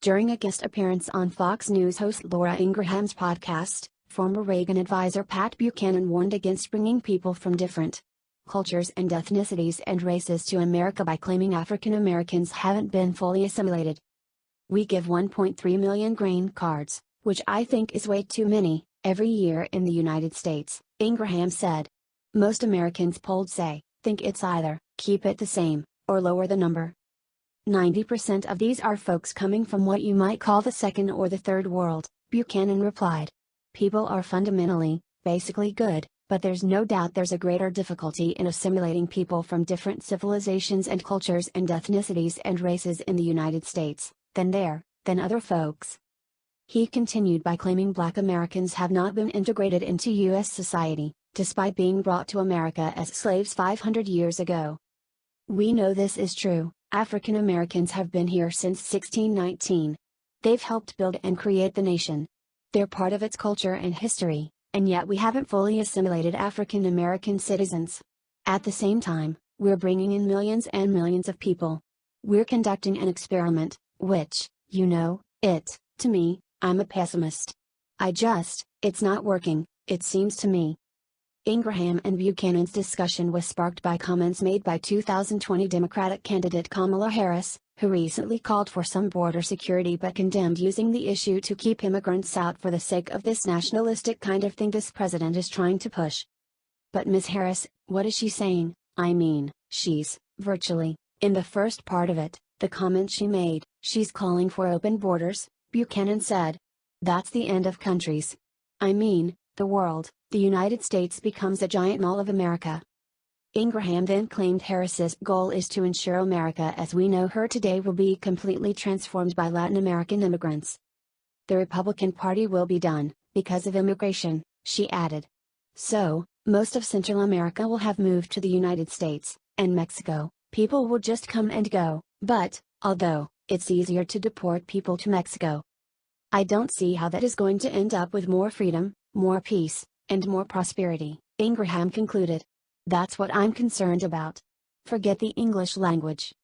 During a guest appearance on Fox News host Laura Ingraham's podcast, former Reagan advisor Pat Buchanan warned against bringing people from different cultures and ethnicities and races to America by claiming African Americans haven't been fully assimilated. "We give 1.3 million green cards, which I think is way too many, every year in the United States," Ingraham said. "Most Americans polled think it's either keep it the same, or lower the number. 90% of these are folks coming from what you might call the second or the third world," Buchanan replied. "People are fundamentally, basically good, but there's no doubt there's a greater difficulty in assimilating people from different civilizations and cultures and ethnicities and races in the United States, than other folks." He continued by claiming Black Americans have not been integrated into U.S. society, despite being brought to America as slaves 500 years ago. "We know this is true. African Americans have been here since 1619. They've helped build and create the nation. They're part of its culture and history, and yet we haven't fully assimilated African American citizens. At the same time, we're bringing in millions and millions of people. We're conducting an experiment, which, to me, I'm a pessimist. It's not working, it seems to me." Ingraham and Buchanan's discussion was sparked by comments made by 2020 Democratic candidate Kamala Harris, who recently called for some border security but condemned using the issue to keep immigrants out for the sake of this nationalistic kind of thing this president is trying to push. But Ms. Harris, what is she saying? I mean, she's, virtually, in the first part of it, the comment she made, she's calling for open borders, Buchanan said. That's the end of countries. I mean, the world. The United States becomes a giant mall of America. Ingraham then claimed Harris's goal is to ensure America as we know her today will be completely transformed by Latin American immigrants. The Republican Party will be done, because of immigration, she added. So, most of Central America will have moved to the United States, and Mexico, people will just come and go, but, although, it's easier to deport people to Mexico. I don't see how that is going to end up with more freedom, more peace, and more prosperity, Ingraham concluded. That's what I'm concerned about. Forget the English language.